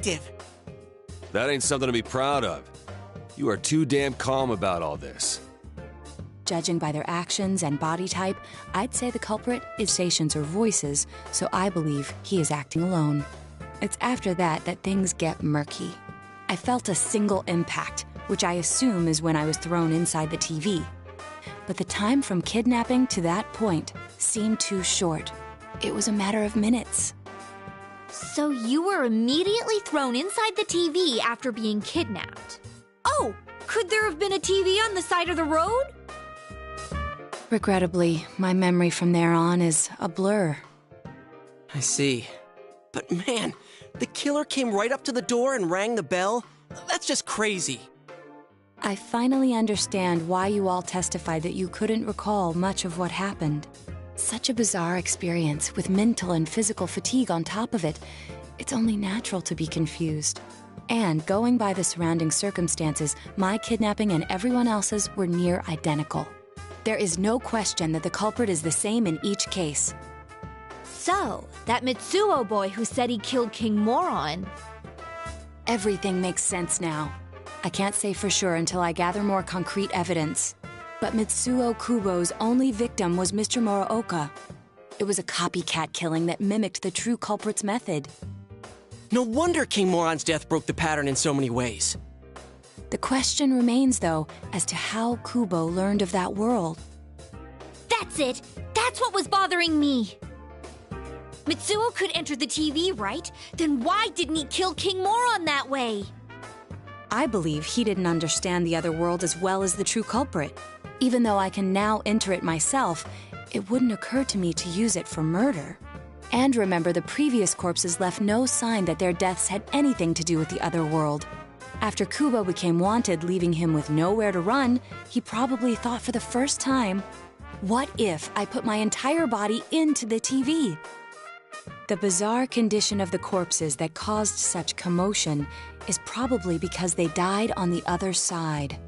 detective. That ain't something to be proud of. You are too damn calm about all this. Judging by their actions and body type, I'd say the culprit is stations or voices, so I believe he is acting alone. It's after that that things get murky. I felt a single impact, which I assume is when I was thrown inside the TV. But the time from kidnapping to that point seemed too short. It was a matter of minutes. So you were immediately thrown inside the TV after being kidnapped. Oh, could there have been a TV on the side of the road? Regrettably, my memory from there on is a blur. I see. But man, the killer came right up to the door and rang the bell? That's just crazy. I finally understand why you all testified that you couldn't recall much of what happened. Such a bizarre experience with mental and physical fatigue on top of it. It's only natural to be confused. And going by the surrounding circumstances, my kidnapping and everyone else's were near identical. There is no question that the culprit is the same in each case. So, that Mitsuo boy who said he killed King Moron. Everything makes sense now. I can't say for sure until I gather more concrete evidence. But Mitsuo Kubo's only victim was Mr. Muraoka. It was a copycat killing that mimicked the true culprit's method. No wonder King Moron's death broke the pattern in so many ways. The question remains, though, as to how Kubo learned of that world. That's it! That's what was bothering me! Mitsuo could enter the TV, right? Then why didn't he kill King Moron that way? I believe he didn't understand the other world as well as the true culprit. Even though I can now enter it myself, it wouldn't occur to me to use it for murder. And remember, the previous corpses left no sign that their deaths had anything to do with the other world. After Kubo became wanted, leaving him with nowhere to run, he probably thought for the first time, what if I put my entire body into the TV? The bizarre condition of the corpses that caused such commotion is probably because they died on the other side.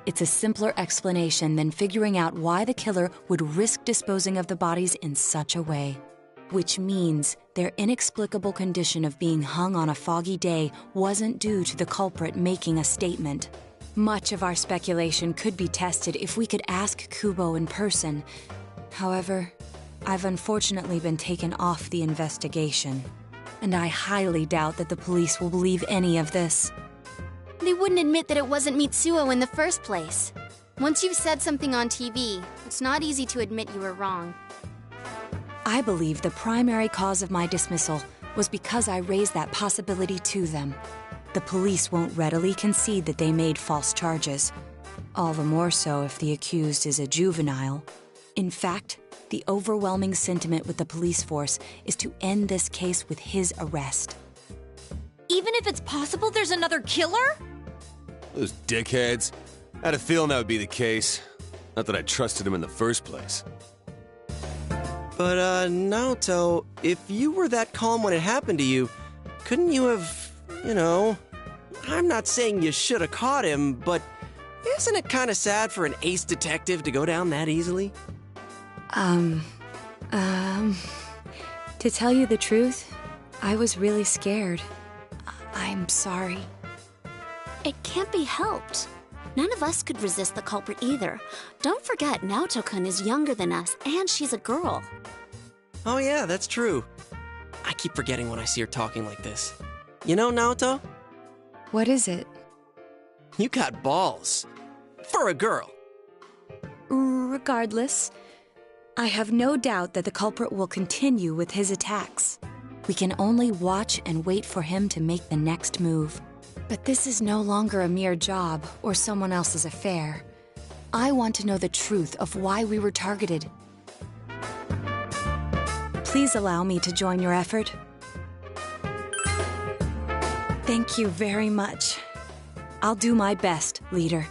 It's a simpler explanation than figuring out why the killer would risk disposing of the bodies in such a way. Which means their inexplicable condition of being hung on a foggy day wasn't due to the culprit making a statement. Much of our speculation could be tested if we could ask Kubo in person. However, I've unfortunately been taken off the investigation, and I highly doubt that the police will believe any of this. They wouldn't admit that it wasn't Mitsuo in the first place. Once you've said something on TV, it's not easy to admit you were wrong. I believe the primary cause of my dismissal was because I raised that possibility to them. The police won't readily concede that they made false charges. All the more so if the accused is a juvenile. In fact, the overwhelming sentiment with the police force is to end this case with his arrest. Even if it's possible there's another killer? Those dickheads. I had a feeling that would be the case. Not that I trusted him in the first place. But, Naoto, if you were that calm when it happened to you, couldn't you have, I'm not saying you should have caught him, but isn't it kind of sad for an ace detective to go down that easily? To tell you the truth, I was really scared. I'm sorry. It can't be helped. None of us could resist the culprit either. Don't forget, Naoto-kun is younger than us, and she's a girl. Oh yeah, that's true. I keep forgetting when I see her talking like this. You know, Naoto? What is it? You got balls. For a girl. Regardless, I have no doubt that the culprit will continue with his attacks. We can only watch and wait for him to make the next move. But this is no longer a mere job or someone else's affair. I want to know the truth of why we were targeted. Please allow me to join your effort. Thank you very much. I'll do my best, leader.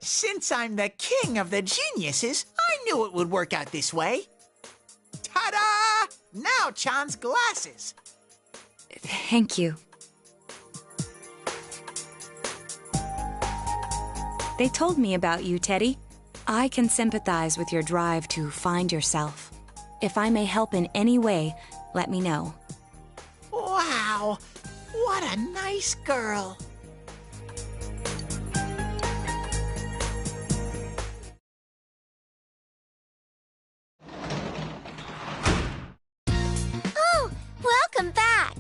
Since I'm the king of the geniuses, I knew it would work out this way. Ta-da! Now Chan's glasses. Thank you. They told me about you, Teddy. I can sympathize with your drive to find yourself. If I may help in any way, let me know. Wow, what a nice girl. Oh, welcome back.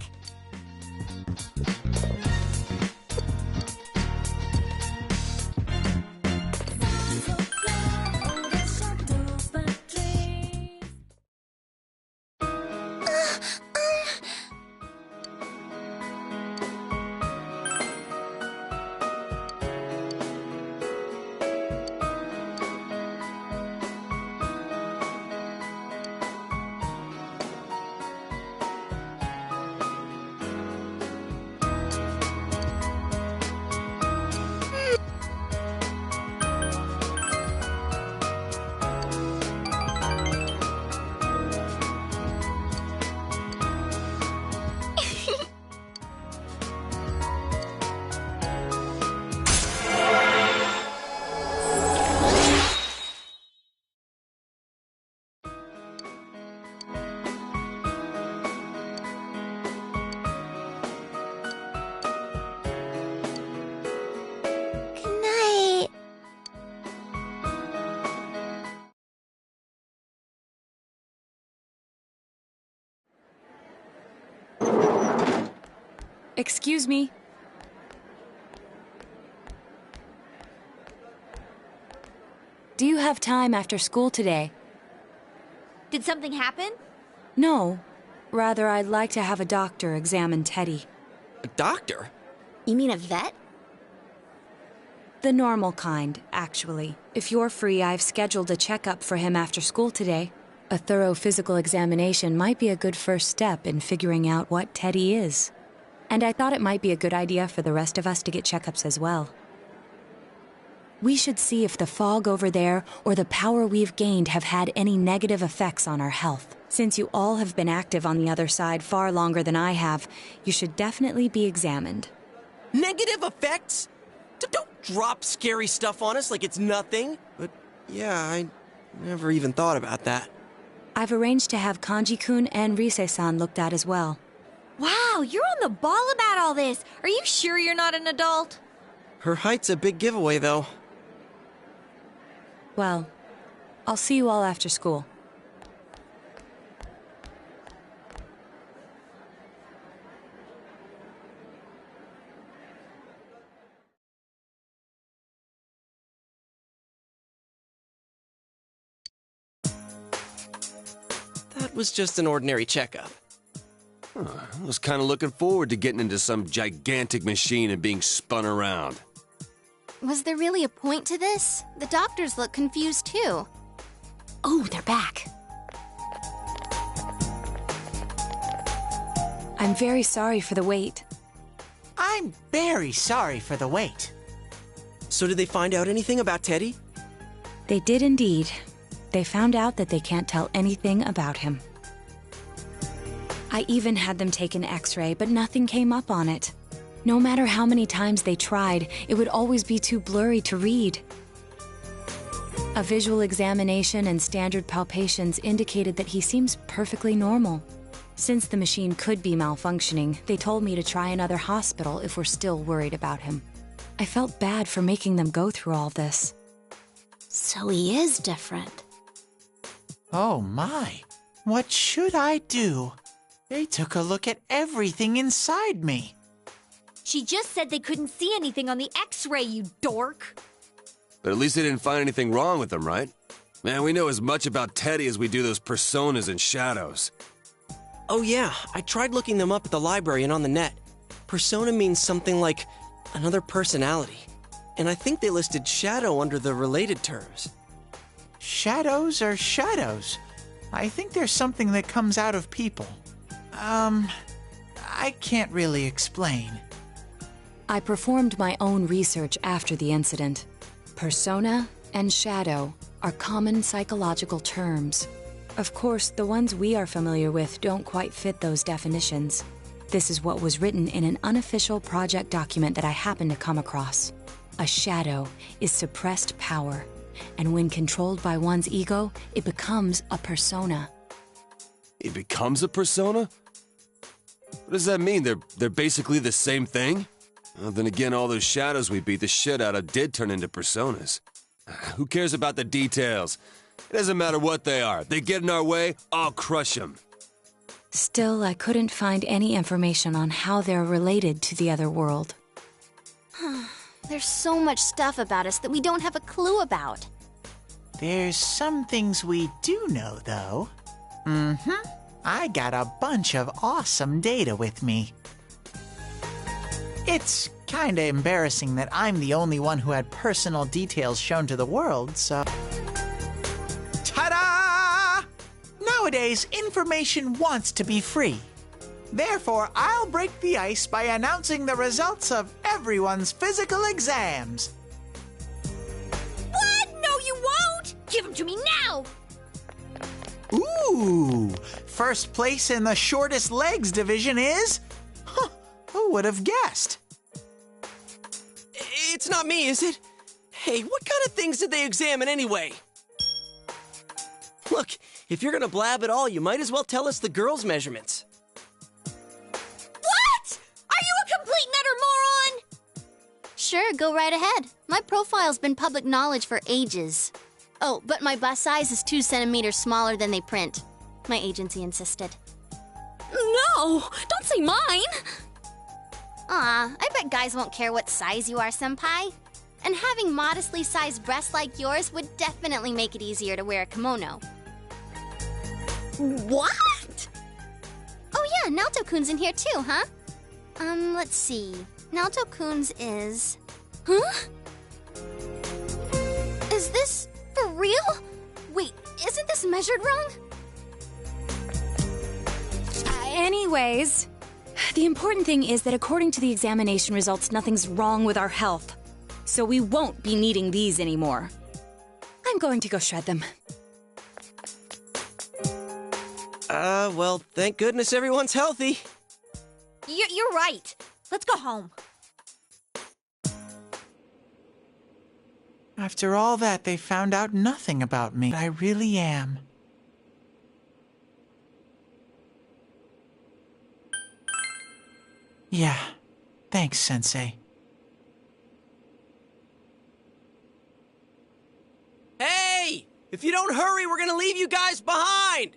Good night. Excuse me. Do you have time after school today? Did something happen? No. Rather, I'd like to have a doctor examine Teddy. A doctor? You mean a vet? The normal kind, actually. If you're free, I've scheduled a checkup for him after school today. A thorough physical examination might be a good first step in figuring out what Teddy is. And I thought it might be a good idea for the rest of us to get checkups as well. We should see if the fog over there or the power we've gained have had any negative effects on our health. Since you all have been active on the other side far longer than I have, you should definitely be examined. Negative effects? Don't drop scary stuff on us like it's nothing. But yeah, I never even thought about that. I've arranged to have Kanji-kun and Rise-san looked at as well. Wow, you're on the ball about all this. Are you sure you're not an adult? Her height's a big giveaway, though. Well, I'll see you all after school. That was just an ordinary checkup. I was kind of looking forward to getting into some gigantic machine and being spun around. Was there really a point to this? The doctors look confused too. Oh, they're back. I'm very sorry for the wait. I'm very sorry for the wait. So did they find out anything about Teddy? They did indeed. They found out that they can't tell anything about him. I even had them take an X-ray, but nothing came up on it. No matter how many times they tried, it would always be too blurry to read. A visual examination and standard palpations indicated that he seems perfectly normal. Since the machine could be malfunctioning, they told me to try another hospital if we're still worried about him. I felt bad for making them go through all this. So he is different. Oh my, what should I do? They took a look at everything inside me. She just said they couldn't see anything on the X-ray, you dork. But at least they didn't find anything wrong with him, right? Man, we know as much about Teddy as we do those personas and shadows. Oh yeah, I tried looking them up at the library and on the net. Persona means something like another personality. And I think they listed shadow under the related terms. Shadows are shadows. I think there's something that comes out of people. I can't really explain. I performed my own research after the incident. Persona and shadow are common psychological terms. Of course, the ones we are familiar with don't quite fit those definitions. This is what was written in an unofficial project document that I happened to come across. A shadow is suppressed power, and when controlled by one's ego, it becomes a persona. It becomes a persona? What does that mean? They're basically the same thing? Well, then again, all those shadows we beat the shit out of did turn into personas. Who cares about the details? It doesn't matter what they are. They get in our way, I'll crush them. Still, I couldn't find any information on how they're related to the other world. There's so much stuff about us that we don't have a clue about. There's some things we do know, though. I got a bunch of awesome data with me. It's kinda embarrassing that I'm the only one who had personal details shown to the world, so... Ta-da! Nowadays, information wants to be free. Therefore, I'll break the ice by announcing the results of everyone's physical exams. What? No, you won't! Give them to me now! Ooh! First place in the shortest legs division is... Huh, who would have guessed? It's not me, is it? Hey, what kind of things did they examine anyway? Look, if you're gonna blab at all, you might as well tell us the girls' measurements. What? Are you a complete and utter moron? Sure, go right ahead. My profile's been public knowledge for ages. Oh, but my bust size is 2 centimeters smaller than they print. My agency insisted. No! Don't say mine! Aw, I bet guys won't care what size you are, senpai. And having modestly sized breasts like yours would definitely make it easier to wear a kimono. What? Oh yeah, Naoto-kun's in here too, huh? Let's see. Naoto-kun's is... Huh? Is this for real? Wait, isn't this measured wrong? Anyways, the important thing is that according to the examination results, nothing's wrong with our health. So we won't be needing these anymore. I'm going to go shred them. Well, thank goodness everyone's healthy. You're right. Let's go home. After all that, they found out nothing about me. I really am. Yeah, thanks, Sensei. Hey! If you don't hurry, we're gonna leave you guys behind!